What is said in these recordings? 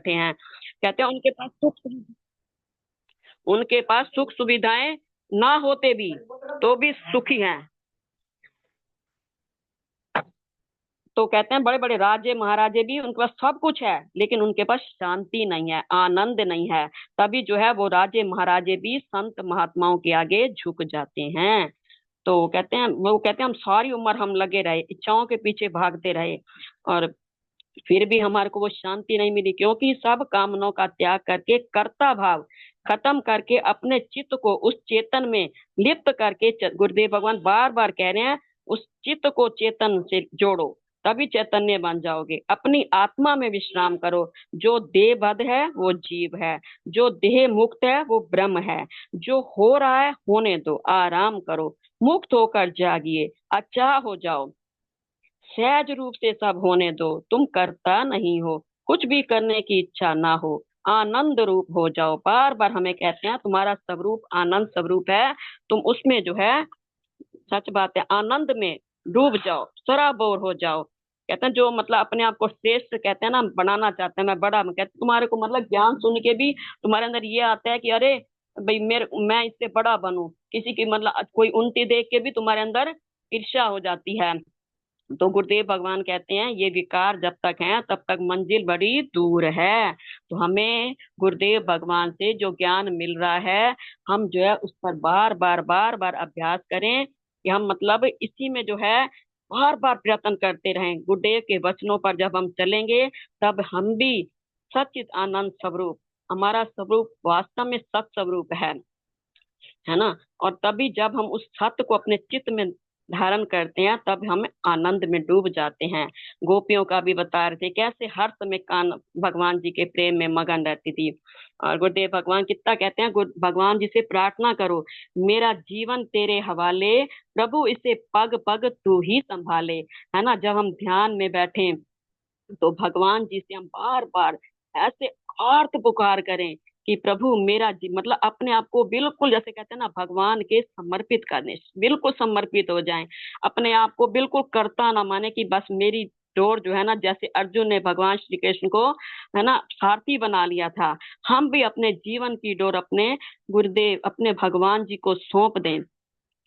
बैठे हैं। कहते हैं उनके पास सुख सुविधाएं ना होते भी तो भी सुखी हैं। तो कहते हैं बड़े बड़े राजे महाराजे भी उनके पास सब कुछ है, लेकिन उनके पास शांति नहीं है, आनंद नहीं है। तभी जो है वो राजे महाराजे भी संत महात्माओं के आगे झुक जाते हैं। तो कहते हैं हम सारी उम्र हम लगे रहे, इच्छाओं के पीछे भागते रहे, और फिर भी हमारे को वो शांति नहीं मिली, क्योंकि सब कामनाओं का त्याग करके कर्ता भाव खत्म करके अपने चित्त को उस चेतन में लिप्त करके गुरुदेव भगवान बार बार कह रहे हैं, उस चित्त को चेतन से जोड़ो, तभी चैतन्य बन जाओगे। अपनी आत्मा में विश्राम करो। जो देहबद्ध है वो जीव है, जो देह मुक्त है वो ब्रह्म है। जो हो रहा है होने दो, आराम करो, मुक्त होकर जागिए, अचाह हो जाओ, सहज रूप से सब होने दो, तुम करता नहीं हो, कुछ भी करने की इच्छा ना हो, आनंद रूप हो जाओ। बार बार हमें कहते हैं तुम्हारा स्वरूप आनंद स्वरूप है, तुम उसमें जो है, सच बात है, आनंद में डूब जाओ, सराबोर हो जाओ। कहते हैं जो मतलब अपने आप को श्रेष्ठ कहते हैं ना बनाना चाहते हैं, मैं बड़ा, मैं कहते तुम्हारे को मतलब ज्ञान सुन के भी तुम्हारे अंदर ये आता है कि अरे भाई मैं इससे बड़ा बनूं, किसी की मतलब कोई उन्नति देख के भी तुम्हारे अंदर ईर्ष्या हो जाती है। तो गुरुदेव भगवान कहते हैं ये विकार जब तक है तब तक मंजिल बड़ी दूर है। तो हमें गुरुदेव भगवान से जो ज्ञान मिल रहा है, हम जो है उस पर बार बार बार बार अभ्यास करें, कि हम मतलब इसी में जो है बार बार प्रयत्न करते रहें। गुरुदेव के वचनों पर जब हम चलेंगे, तब हम भी सच्चित आनंद स्वरूप, हमारा स्वरूप वास्तव में सत स्वरूप है ना। और तभी जब हम उस सत्य को अपने चित्त में धारण करते हैं, तब हम आनंद में डूब जाते हैं। गोपियों का भी बता रहे थे कैसे हर समय कान भगवान जी के प्रेम में मगन रहती थी। और गुरुदेव भगवान कितना कहते हैं, भगवान जी से प्रार्थना करो, मेरा जीवन तेरे हवाले, प्रभु इसे पग पग तू ही संभाले। है ना, जब हम ध्यान में बैठे तो भगवान जी से हम बार बार ऐसे आर्त पुकार करें कि प्रभु मेरा मतलब अपने आप को बिल्कुल, जैसे कहते हैं ना, भगवान के समर्पित करने, बिल्कुल समर्पित हो जाएं। अपने आप को बिल्कुल कर्ता ना माने कि बस मेरी डोर जो है ना, जैसे अर्जुन ने भगवान श्री कृष्ण को है ना सारथी बना लिया था, हम भी अपने जीवन की डोर अपने गुरुदेव अपने भगवान जी को सौंप दें।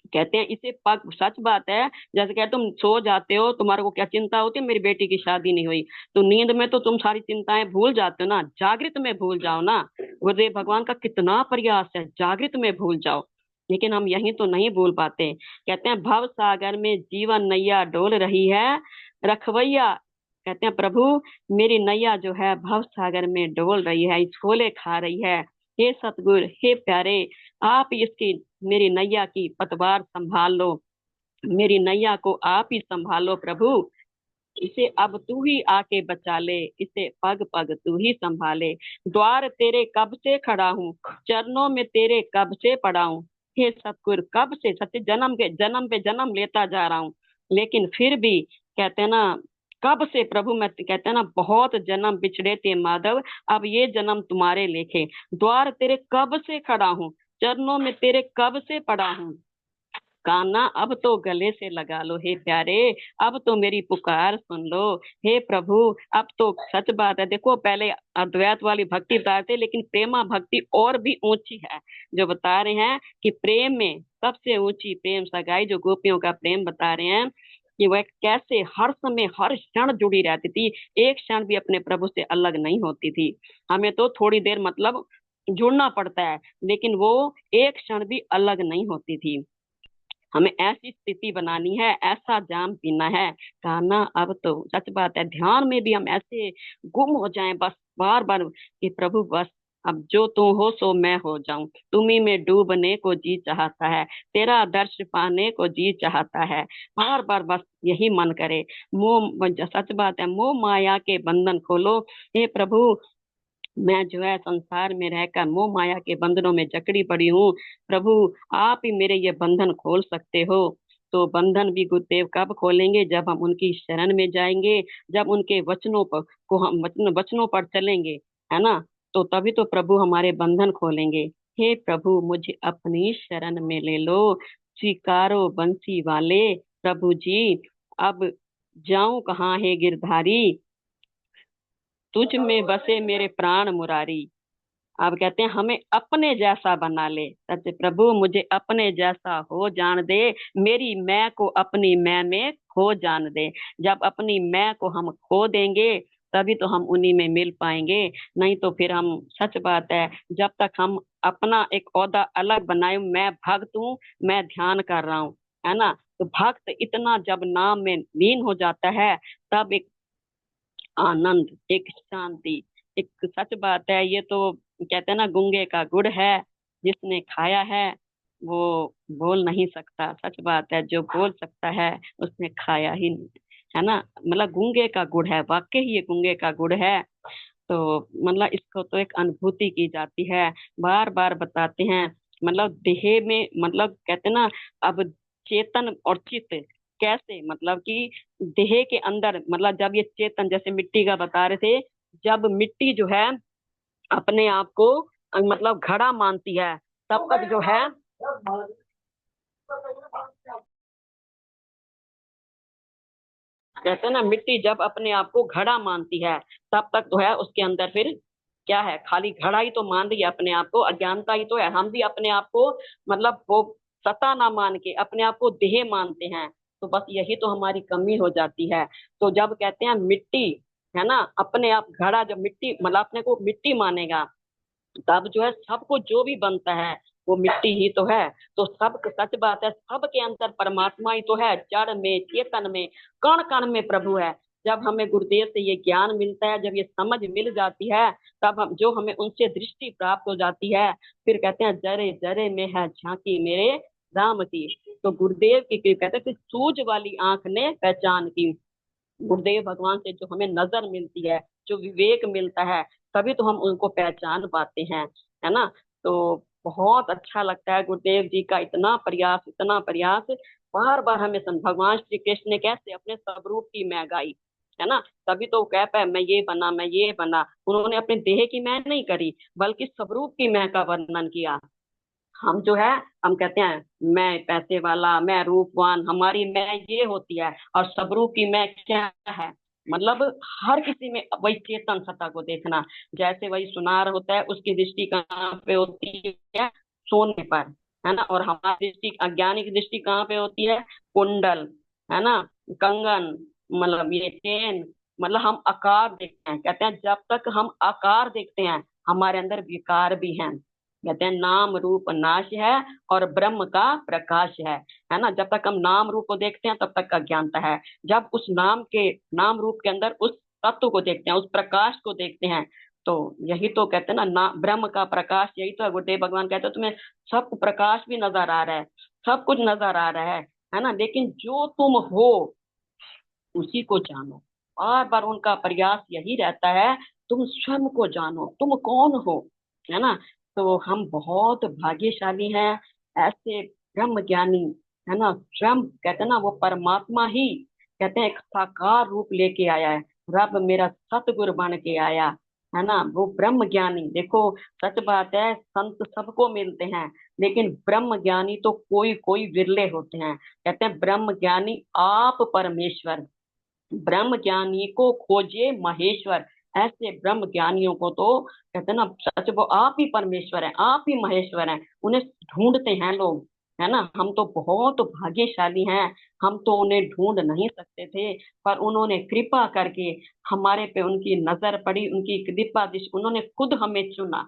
कहते हैं इसे पग, सच बात है, जैसे कहते तुम सो जाते हो, तुम्हारे को क्या चिंता होती है, मेरी बेटी की शादी नहीं हुई, तो नींद में तो तुम सारी चिंताएं भूल जाते हो ना, जागृत में भूल जाओ ना। गुरुदेव भगवान का कितना प्रयास है, जागृत में भूल जाओ, लेकिन हम यही तो नहीं भूल पाते। कहते हैं भव सागर में जीवन नैया डोल रही है, रखवैया, कहते हैं प्रभु मेरी नैया जो है भव सागर में डोल रही है, छोले खा रही है। हे सतगुरु, हे प्यारे, आप इसकी मेरी नैया की पतवार संभाल लो, मेरी नैया को आप ही संभालो प्रभु, इसे अब तू ही आके बचा ले, इसे पग पग तू ही संभाले। द्वार तेरे कब से खड़ा हूँ, चरणों में तेरे कब से पड़ा हूँ। हे सतगुरु, कब से सत्य जन्म के जन्म पे जन्म लेता जा रहा हूँ, लेकिन फिर भी कहते हैं ना, कब से प्रभु मैं कहते हैं ना बहुत जन्म बिछड़े थे माधव, अब ये जन्म तुम्हारे लेखे। द्वार तेरे कब से खड़ा हूँ, चरणों में तेरे कब से पड़ा हूँ। कान्हा अब तो गले से लगा लो हे प्यारे, अब तो मेरी पुकार सुन लो। हे प्रभु, अब तो सच बात है, देखो पहले अद्वैत वाली भक्ति बता रहे थे, लेकिन प्रेमा भक्ति और भी ऊंची है, जो बता रहे हैं कि प्रेम में सबसे ऊंची प्रेम सगाई, जो गोपियों का प्रेम बता रहे हैं, कि वह कैसे हर समय हर क्षण जुड़ी रहती थी, एक क्षण भी अपने प्रभु से अलग नहीं होती थी। हमें तो थोड़ी देर मतलब जुड़ना पड़ता है, लेकिन वो एक क्षण भी अलग नहीं होती थी। हमें ऐसी स्थिति बनानी है, ऐसा जाम पीना है। कहना अब तो सच बात है, ध्यान में भी हम ऐसे गुम हो जाएं बस, बार बार कि प्रभु बस अब जो तू हो सो मैं हो जाऊं, तुम्ही में डूबने को जी चाहता है, तेरा दर्श पाने को जी चाहता है। बार बार बस यही मन करे। मोह, सच बात है, मोह माया के बंधन खोलो। हे प्रभु, मैं जो है संसार में रहकर मोह माया के बंधनों में जकड़ी पड़ी हूँ, प्रभु आप ही मेरे ये बंधन खोल सकते हो। तो बंधन भी गुरुदेव कब खोलेंगे, जब हम उनकी शरण में जाएंगे, जब उनके वचनों पर को हम वचनों पर चलेंगे, है ना। तो तभी तो प्रभु हमारे बंधन खोलेंगे। हे प्रभु, मुझे अपनी शरण में ले लो, स्वीकारो बंसी वाले प्रभु जी। अब जाऊं कहाँ है गिरधारी, तुझ में बसे मेरे प्राण मुरारी। अब कहते हैं हमें अपने जैसा बना ले, सच प्रभु मुझे अपने जैसा हो जान दे, मेरी मैं को अपनी मैं में खो जान दे। जब अपनी मैं को हम खो देंगे तभी तो हम उन्हीं में मिल पाएंगे। नहीं तो फिर हम, सच बात है, जब तक हम अपना एक ओहदा अलग बनाए, मैं भक्त हूँ, मैं ध्यान कर रहा हूँ, है ना, तो भक्त इतना जब नाम में लीन हो जाता है, तब एक आनंद, एक शांति, एक, सच बात है ये तो, कहते हैं ना गूंगे का गुड़ है, जिसने खाया है वो बोल नहीं सकता। सच बात है, जो बोल सकता है उसने खाया ही नहीं, है ना। मतलब गूंगे का गुड़ है, वाकई ही ये गूंगे का गुड़ है। तो मतलब इसको तो एक अनुभूति की जाती है, बार बार बताते हैं। मतलब देह में, मतलब कहते हैं ना, अब चेतन और चित्त कैसे, मतलब कि देह के अंदर, मतलब जब ये चेतन, जैसे मिट्टी का बता रहे थे, जब मिट्टी जो है अपने आप को मतलब घड़ा मानती है, तब तक जो है, कहते हैं ना, मिट्टी जब अपने आप को घड़ा मानती है, तब तक तो है उसके अंदर फिर क्या है, खाली घड़ा ही तो मान रही है अपने आप को, अज्ञानता ही तो है। हम भी अपने आप को, मतलब वो सत्ता ना मान के अपने आप को देह मानते हैं। तो बस यही तो हमारी कमी हो जाती है। तो जब कहते हैं मिट्टी, है ना, अपने आप घड़ा, जब मिट्टी मतलब अपने को मिट्टी मानेगा, तब जो है सबको जो भी बनता है वो मिट्टी ही तो है। तो सब, सच बात है, सबके अंदर परमात्मा ही तो है, जड़ में, चेतन में, कण कण में प्रभु है। जब हमें गुरुदेव से ये ज्ञान मिलता है, जब ये समझ मिल जाती है, तब हम, जो हमें उनसे दृष्टि प्राप्त हो जाती है, फिर कहते हैं जरे जरे में है झांकी मेरे राम की। तो गुरुदेव की कृपा, कहते हैं कि सूझ वाली आंख ने पहचान की। गुरुदेव भगवान से जो हमें नजर मिलती है, जो विवेक मिलता है, तभी तो हम उनको पहचान पाते हैं, है ना। तो बहुत अच्छा लगता है गुरुदेव जी का इतना प्रयास, इतना प्रयास। बार बार हमें भगवान श्री कृष्ण ने कैसे अपने स्वरूप की मैं गाई, है ना। तभी तो वो कह पाए मैं ये बना, मैं ये बना। उन्होंने अपने देह की मैं नहीं करी, बल्कि स्वरूप की मैं का वर्णन किया। हम जो है, हम कहते हैं मैं पैसे वाला, मैं रूपवान, हमारी मैं ये होती है, और सबरू की मैं क्या है, मतलब हर किसी में वही चेतन सत्ता को देखना। जैसे वही सुनार होता है, उसकी दृष्टि कहाँ पे होती है, सोने पर, है ना। और हमारी दृष्टि, अज्ञानी की दृष्टि कहाँ पे होती है, कुंडल, है ना, कंगन, मतलब ये चेन, मतलब हम आकार देखते हैं। कहते हैं जब तक हम आकार देखते हैं, हमारे अंदर विकार भी हैं। कहते हैं नाम रूप नाश है और ब्रह्म का प्रकाश है ना। जब तक हम नाम रूप को देखते हैं, तब तक अज्ञानता है। जब उस नाम के, नाम रूप के अंदर उस तत्व को देखते हैं, उस प्रकाश को देखते हैं, तो यही तो कहते हैं ना ब्रह्म का प्रकाश, यही तो है। गुरुदेव भगवान कहते हैं तुम्हें सब प्रकाश भी नजर आ रहा है, सब कुछ नजर आ रहा है ना, लेकिन जो तुम हो उसी को जानो। बार बार उनका प्रयास यही रहता है, तुम स्वयं को जानो, तुम कौन हो, है ना। तो हम बहुत भाग्यशाली हैं, ऐसे ब्रह्म ज्ञानी, है ना। स्वयं कहते हैं ना, वो परमात्मा ही, कहते हैं एक साकार रूप लेके आया है, रब मेरा सतगुरु बन के आया, है ना, वो ब्रह्म ज्ञानी। देखो, सच बात है, संत सबको मिलते हैं, लेकिन ब्रह्म ज्ञानी तो कोई कोई विरले होते हैं। कहते हैं ब्रह्म ज्ञानी आप परमेश्वर, ब्रह्म ज्ञानी को खोजे महेश्वर। ऐसे ब्रह्म ज्ञानियों को तो कहते हैं ना, सच वो आप ही परमेश्वर है, आप ही महेश्वर हैं, उन्हें ढूंढते हैं लोग, है ना। हम तो बहुत भाग्यशाली हैं, हम तो उन्हें ढूंढ नहीं सकते थे, पर उन्होंने कृपा करके हमारे पे उनकी नजर पड़ी, उनकी कृपा दृष्टि, उन्होंने खुद हमें चुना,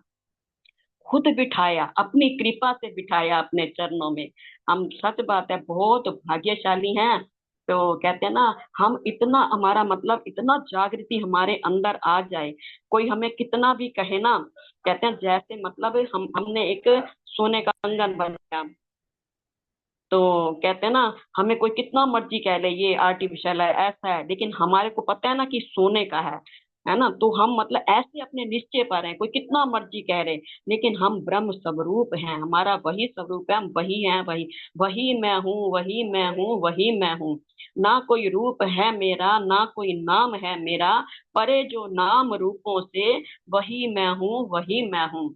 खुद बिठाया, अपनी कृपा से बिठाया अपने चरणों में। हम, सच बात है, बहुत भाग्यशाली हैं। तो कहते हैं ना, हम इतना, हमारा मतलब इतना जागृति हमारे अंदर आ जाए, कोई हमें कितना भी कहे ना, कहते हैं जैसे मतलब हमने एक सोने का कंगन बनाया, तो कहते हैं ना, हमें कोई कितना मर्जी कह ले ये आर्टिफिशियल है, ऐसा है, लेकिन हमारे को पता है ना कि सोने का है ना। तो हम मतलब ऐसे अपने निश्चय पर हैं, कोई कितना मर्जी कह रहे, लेकिन हम ब्रह्म स्वरूप हैं, हमारा वही स्वरूप है, हम वही हैं, वही, वही मैं हूँ, वही मैं हूँ, वही मैं हूँ। ना कोई रूप है मेरा, ना कोई नाम है मेरा, परे जो नाम रूपों से, वही मैं हूँ, वही मैं हूँ।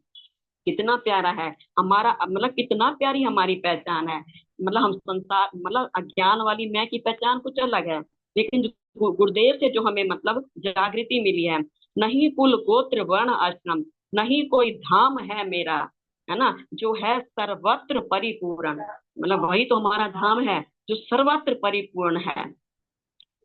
कितना प्यारा है हमारा, मतलब कितना प्यारी हमारी पहचान है। मतलब हम संसार, मतलब अज्ञान वाली मैं की पहचान कुछ अलग है, लेकिन जो गुरुदेव से जो हमें मतलब जागृति मिली है, नहीं कुल गोत्र वर्ण आश्रम, नहीं कोई धाम है मेरा, है ना, जो है सर्वत्र परिपूर्ण। मतलब वही तो हमारा धाम है जो सर्वत्र परिपूर्ण है।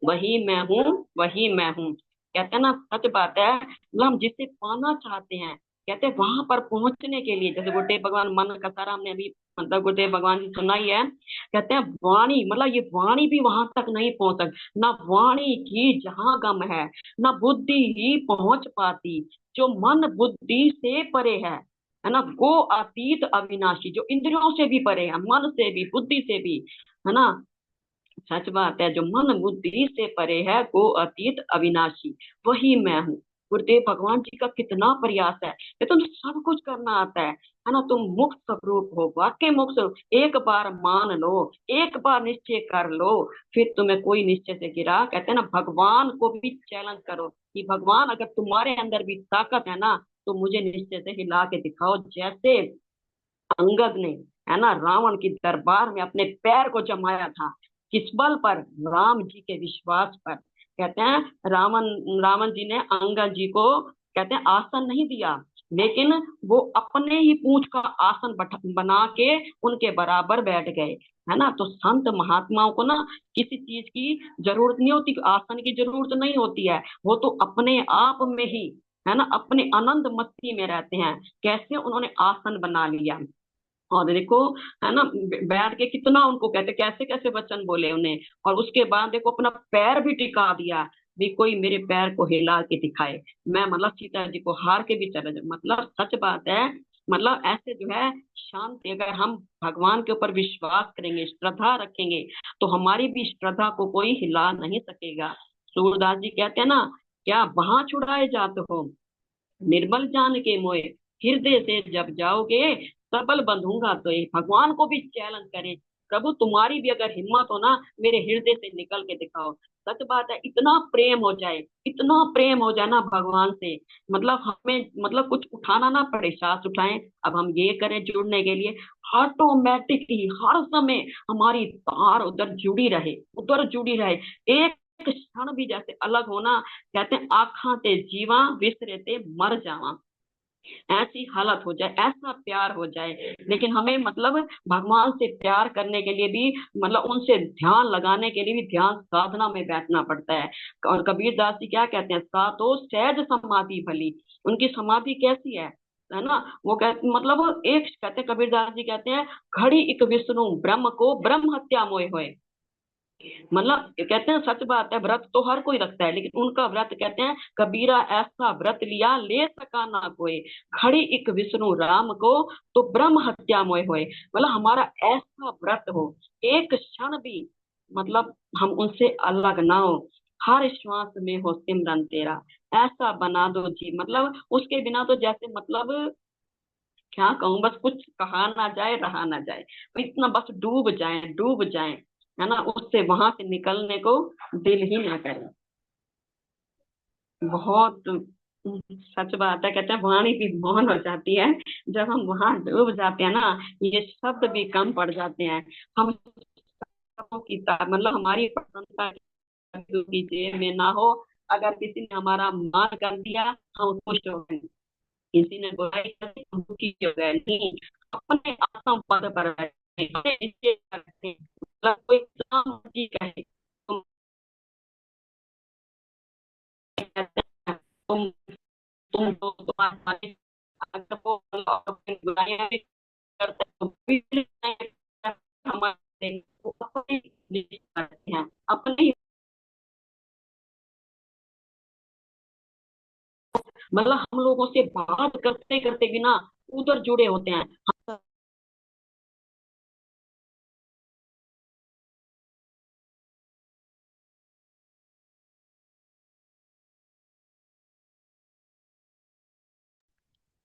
वही मैं हूँ, वही मैं हूँ। कहते हैं ना, सच बात है, मतलब हम जिसे पाना चाहते हैं, कहते हैं वहां पर पहुंचने के लिए, जैसे गुरुदेव भगवान मन का सारा हमने अभी मतलब गुरुदेव भगवान की सुनाई है। कहते हैं वाणी, मतलब ये वाणी भी वहां तक नहीं पहुंच सकती, ना वाणी की जहां गम है, ना बुद्धि ही पहुंच पाती, जो मन बुद्धि से परे है ना, वो अतीत अविनाशी, जो इंद्रियों से भी परे है, मन से भी बुद्धि से भी, है ना। सच बात है, जो मन बुद्धि से परे है वो अतीत अविनाशी, वही मैं हूँ। गुरुदेव भगवान जी का कितना प्रयास है, ये तुम सब कुछ करना आता है ना, तुम मुक्त स्वरूप हो, वाकई मुक्त स्वरूप। एक बार मान लो, एक बार निश्चय कर लो, फिर तुम्हें कोई निश्चय से गिरा। कहते हैं ना, भगवान को भी चैलेंज करो कि भगवान अगर तुम्हारे अंदर भी ताकत है ना, तो मुझे निश्चय से हिला के दिखाओ, जैसे अंगद ने, है ना, रावण की दरबार में अपने पैर को जमाया था। किस बल पर? राम जी के विश्वास पर। कहते हैं रावण रावण जी ने अंगद जी को, कहते हैं, आसन नहीं दिया, लेकिन वो अपने ही पूंछ का आसन बना के उनके बराबर बैठ गए। है ना, तो संत महात्माओं को ना किसी चीज की जरूरत नहीं होती, आसन की जरूरत नहीं होती है, वो तो अपने आप में ही, है ना, अपने आनंद मस्ती में रहते हैं। कैसे उन्होंने आसन बना लिया, और देखो, है ना, बैठ के कितना उनको, कहते कैसे कैसे वचन बोले उन्हें, और उसके बाद देखो अपना पैर भी टिका दिया, भी कोई मेरे पैर को हिला के दिखाए, मैं मतलब सीता जी को हार के भी चले जाऊं। मतलब सच बात है, मतलब ऐसे जो है शांति, अगर हम भगवान के ऊपर विश्वास करेंगे, श्रद्धा रखेंगे, तो हमारी भी श्रद्धा को कोई हिला नहीं सकेगा। सूरदास जी कहते हैं ना, क्या वहां छुड़ाए जाते हो निर्बल जान के मोए, हृदय से जब जाओगे सबल बंधूंगा। तो ये भगवान को भी चैलेंज करे, प्रभु तुम्हारी भी अगर हिम्मत हो ना, मेरे हृदय से निकल के दिखाओ। सच बात है, इतना प्रेम हो जाए, इतना प्रेम हो जाए ना भगवान से, मतलब हमें, मतलब कुछ उठाना ना पड़े, सांस उठाएं, अब हम ये करें जुड़ने के लिए, ऑटोमेटिकली हर समय हमारी तार उधर जुड़ी रहे, उधर जुड़ी रहे। एक क्षण भी जैसे अलग होना, कहते हैं आखा ते जीवा विसरे ते मर जावा, ऐसी हालत हो जाए, ऐसा प्यार हो जाए। लेकिन हमें मतलब भगवान से प्यार करने के लिए भी, मतलब उनसे ध्यान लगाने के लिए भी ध्यान साधना में बैठना पड़ता है। और कबीर दास जी क्या कहते हैं, सातो सहज समाधि भली। उनकी समाधि कैसी है ना, वो कहते मतलब एक, कहते हैं कबीरदास जी कहते हैं, घड़ी एक विष्णु ब्रह्म को ब्रह्म हत्या मोह होए। मतलब कहते हैं सच बात है, व्रत तो हर कोई रखता है, लेकिन उनका व्रत, कहते हैं कबीरा ऐसा व्रत लिया ले सका ना कोई, खड़ी एक विष्णु राम को तो ब्रह्म हत्या मोय होए। मतलब हमारा ऐसा व्रत हो, एक क्षण भी मतलब हम उनसे अलग ना हो, हर श्वास में हो सिमरन तेरा, ऐसा बना दो जी। मतलब उसके बिना तो जैसे, मतलब क्या कहूँ, बस कुछ कहा ना जाए, रहा ना जाए, तो इतना बस डूब जाए, डूब जाए, है ना, उससे वहां से निकलने को दिल ही ना करे। बहुत सच बात है, कहते हैं वाणी भी मौन हो जाती है जब हम वहां डूब जाते हैं ना, ये शब्द भी कम पड़ जाते हैं। हम शब्दों की मतलब हमारी प्रशंसा की जेब में ना हो, अगर किसी ने हमारा मान कर दिया, हम खुश हो गए, किसी ने बुराई कर हम दुखी हो गए, नहीं, अपने आत्म पद पर रहे, अपने निश्चय करते हैं। मतलब कोई इतना मर्जी कहे, तुम कहते हैं, तुम जो तुम्हारे मालिक, अगर वो अपनी बुराइयां भी करते हैं, तो भी हमारे, वो अपने निश्चय करते हैं, अपने ही, मतलब हम लोगों से बात करते करते भी ना उधर जुड़े होते हैं।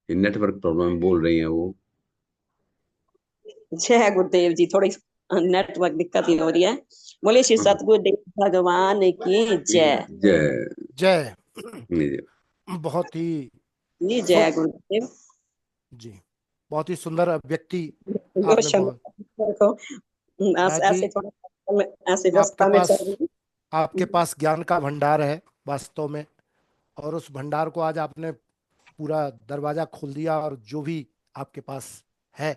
ये नेटवर्क प्रॉब्लम बोल रही है वो। जय गुरुदेव जी, थोड़ी नेटवर्क दिक्कत ही हो रही है। बोले श्री हाँ, सतगुरुदेव भगवान की जय। जय। जय। जय। बहुत ही जी सु, जय गुरुदेव। जी, बहुत ही सुंदर अभिव्यक्ति जो आपने बहुत। शंकर को मैं जी, ऐसे थोड़ा ऐसे आपके व्यस्तता में पास चल रही। आपके पास ज्ञान का भंडार है वास्तव में। और उस भंडार को आज आपने पूरा दरवाजा खोल दिया, और जो भी आपके पास है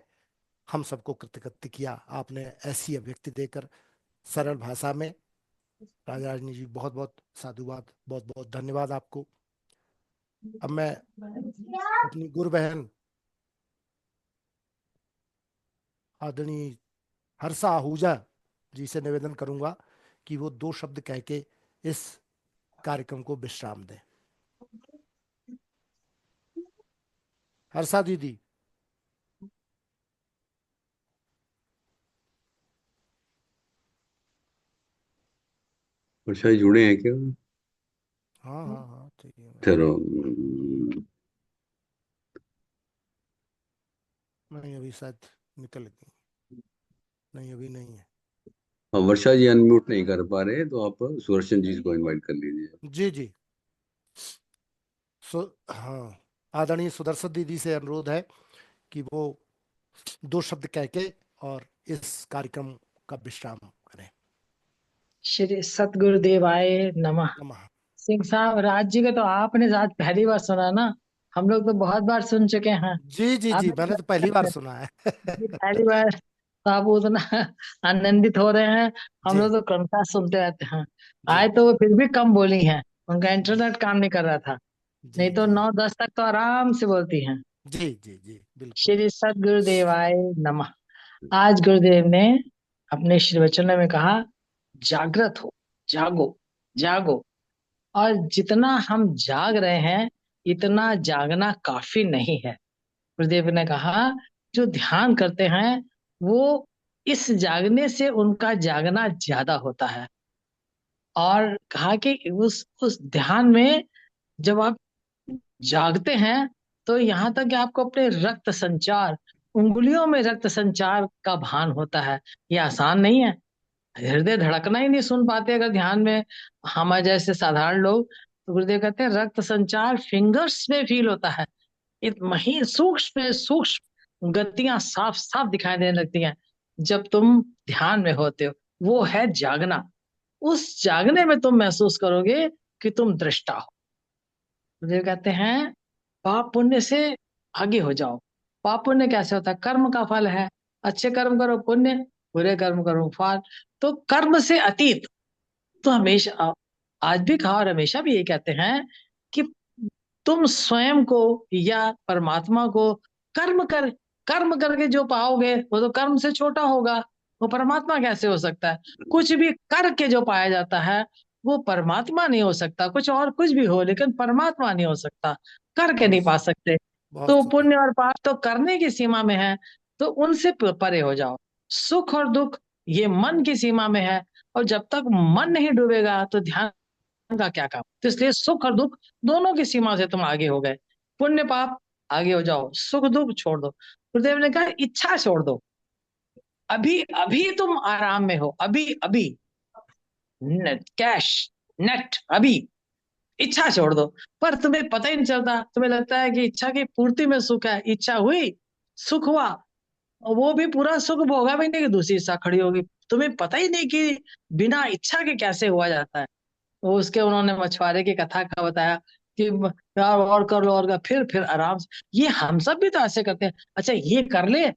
हम सबको कृतकृत्य किया आपने ऐसी अभिव्यक्ति देकर, सरल भाषा में। राजा राजनी जी, बहुत बहुत साधुवाद, बहुत बहुत धन्यवाद आपको। अब मैं अपनी गुरु बहन आदरणीय हर्षा आहूजा जी से निवेदन करूंगा कि वो दो शब्द कह के इस कार्यक्रम को विश्राम दें। हर्षा दीदी। वर्षा जी जुड़े हैं क्या? हाँ हाँ हाँ, ठीक है। चलो। नहीं, अभी शायद निकल गई। नहीं, अभी नहीं है। हाँ, वर्षा जी अनम्यूट नहीं कर पा रहे, तो आप सुदर्शन जी को इनवाइट कर लीजिए। जी जी। हाँ, आदरणीय सुदर्शन दीदी से अनुरोध है कि वो दो शब्द कह के और इस कार्यक्रम का विश्राम करें। श्री सतगुरुदेवाय नमः। नमः। सिंह साहब, राज जी का तो आपने आज पहली बार सुना ना, हम लोग तो बहुत बार सुन चुके हैं। जी जी आप जी, मैंने तो पहली बार सुना है। जी पहली बार, तो आप उतना आनंदित हो रहे हैं। हम जी लोग तो क्रमशः सुनते रहते हैं। जी आज तो वो फिर भी कम बोली हैं, उनका जी इंटरनेट काम नहीं कर रहा था, जी नहीं तो जी 9-10 तक तो आराम से बोलती हैं। जी जी जी, बिल्कुल। श्री सतगुरुदेवाय नमः। आज गुरुदेव ने अपने श्री वचनों में कहा, जागृत हो, जागो, जागो। और जितना हम जाग रहे हैं, इतना जागना काफी नहीं है। गुरुदेव ने कहा, जो ध्यान करते हैं वो इस जागने से उनका जागना ज्यादा होता है। और कहा कि उस ध्यान में जब आप जागते हैं तो यहाँ तक कि आपको अपने रक्त संचार, उंगलियों में रक्त संचार का भान होता है। ये आसान नहीं है, हृदय धड़कना ही नहीं सुन पाते अगर ध्यान में हमारे जैसे साधारण लोग। तो गुरुदेव कहते हैं रक्त संचार फिंगर्स में फील होता है, महीन सूक्ष्म सूक्ष्म गतियां साफ साफ दिखाई देने लगती हैं जब तुम ध्यान में होते हो। वो है जागना। उस जागने में तुम महसूस करोगे कि तुम दृष्टा हो। गुरुदेव कहते हैं पाप पुण्य से आगे हो जाओ। पाप पुण्य कैसे होता है? कर्म का फल है, अच्छे कर्म करो पुण्य, बुरे कर्म करो फल। तो कर्म से अतीत तो हमेशा, आज भी कहा और हमेशा भी ये कहते हैं कि तुम स्वयं को या परमात्मा को कर्म करके जो पाओगे वो तो कर्म से छोटा होगा, वो परमात्मा कैसे हो सकता है? कुछ भी करके जो पाया जाता है वो परमात्मा नहीं हो सकता। कुछ और कुछ भी हो लेकिन परमात्मा नहीं हो सकता, करके बहुत नहीं पा सुंदर, सकते। बहुत तो सुंदर। पुण्य और पाप तो करने की सीमा में है, तो उनसे परे हो जाओ। सुख और दुख ये मन की सीमा में है, और जब तक मन नहीं डूबेगा तो ध्यान का क्या काम? तो इसलिए सुख और दुख दोनों की सीमा से तुम आगे हो गए। पुण्य पाप आगे हो जाओ, सुख दुख छोड़ दो। गुरुदेव ने कहा इच्छा छोड़ दो। अभी अभी तुम आराम में हो, अभी अभी कैश नेट अभी, इच्छा छोड़ दो। पर तुम्हें पता ही नहीं चलता, तुम्हें लगता है कि इच्छा की पूर्ति में सुख है। इच्छा हुई, सुख हुआ, और वो भी पूरा सुख भोगा भी नहीं कि दूसरी इच्छा खड़ी होगी। तुम्हें पता ही नहीं कि बिना इच्छा के कैसे हुआ जाता है। वो उसके उन्होंने मछुआरे की कथा का बताया कि यार और कर लो और कर, फिर आराम से। ये हम सब भी तो ऐसे करते हैं, अच्छा ये कर ले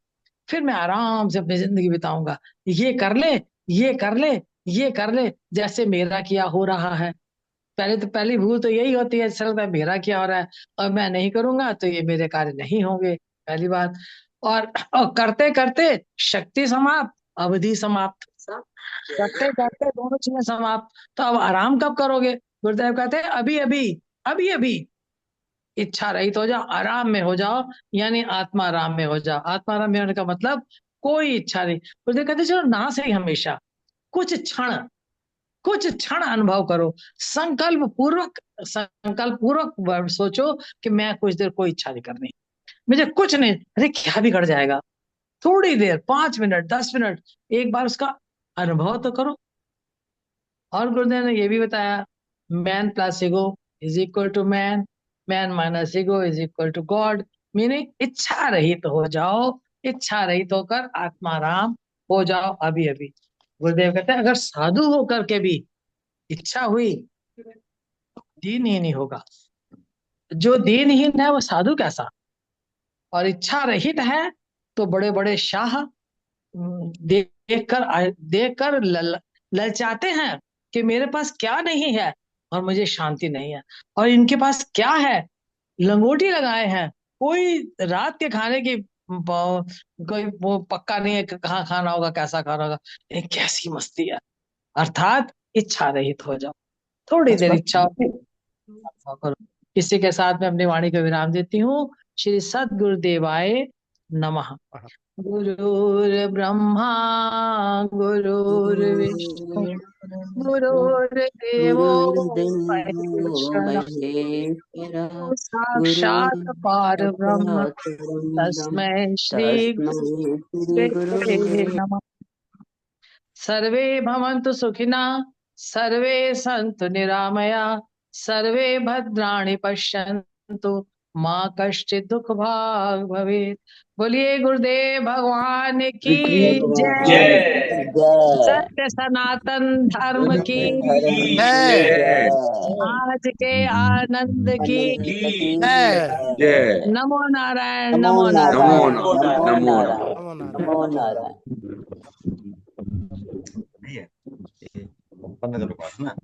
फिर मैं आराम से अपनी जिंदगी बिताऊंगा, ये कर ले, ये कर ले, ये कर ले, जैसे मेरा किया हो रहा है। पहले तो पहली भूल तो यही होती है, चल मैं मेरा क्या हो रहा है और मैं नहीं करूंगा तो ये मेरे कार्य नहीं होंगे, पहली बात। और करते करते शक्ति समाप्त, अवधि समाप्त, करते करते दोनों चीजें समाप्त। तो अब आराम कब करोगे? गुरुदेव कहते हैं अभी अभी, अभी अभी इच्छा रहित हो जाओ, आराम में हो जाओ, यानी आत्मा आराम में हो जाओ। आत्मा आराम में होने का मतलब कोई इच्छा नहीं। गुरुदेव कहते हैं, चलो ना सही हमेशा कुछ क्षण अनुभव करो, संकल्प पूर्वक सोचो कि मैं कुछ देर कोई इच्छा नहीं करनी, मुझे कुछ नहीं, अरे क्या बिगड़ जाएगा? थोड़ी देर, 5 मिनट, 10 मिनट, एक बार उसका अनुभव तो करो। और गुरुदेव ने ये भी बताया, man plus ego is equal to man, man minus ego is equal to God. Meaning इच्छा रहित हो जाओ, इच्छा रहित होकर आत्माराम हो जाओ अभी अभी। गुरुदेव कहते हैं अगर साधु होकर के भी इच्छा हुई, दिन ही नहीं होगा। जो दीनहीन है वो साधु कैसा, और इच्छा रहित है तो बड़े बड़े शाह देखकर ललचाते हैं कि मेरे पास क्या नहीं है और मुझे शांति नहीं है, और इनके पास क्या है, लंगोटी लगाए हैं, कोई रात के खाने की कोई वो पक्का नहीं है कि कहाँ खाना होगा, कैसा खाना होगा। ये कैसी मस्ती है। अर्थात इच्छा रहित हो जाओ, थोड़ी देर इच्छा करो। इसी के साथ मैं अपनी वाणी को विराम देती हूँ। श्री सद्गुरुदेवाय नमः। गुरुर्ब्रह्मा गुरुर्विष्णु गुरुर्देवो गुरुर्देवो महेश्वरः महेश्वरः साक्षात् परब्रह्म गुरुर्साक्षात् तस्मै श्री तस्मै श्री गुरुवे गुरुवे नमः। सर्वे भवन्तु सुखिनः, सर्वे सन्तु निरामया, सर्वे भद्राणि पश्यन्तु माँ कश्चित् दुख भाग भवेत्। बोलिए गुरुदेव भगवान की जय। जय। सत्य सनातन धर्म की जय। आज के आनंद की जय। जय। नमो नारायण नमो नमो नारायण नमो नारायण नारायण। नमो नमो नारायण नमो नमो नारायण। नारायण। बंद करो बात ना।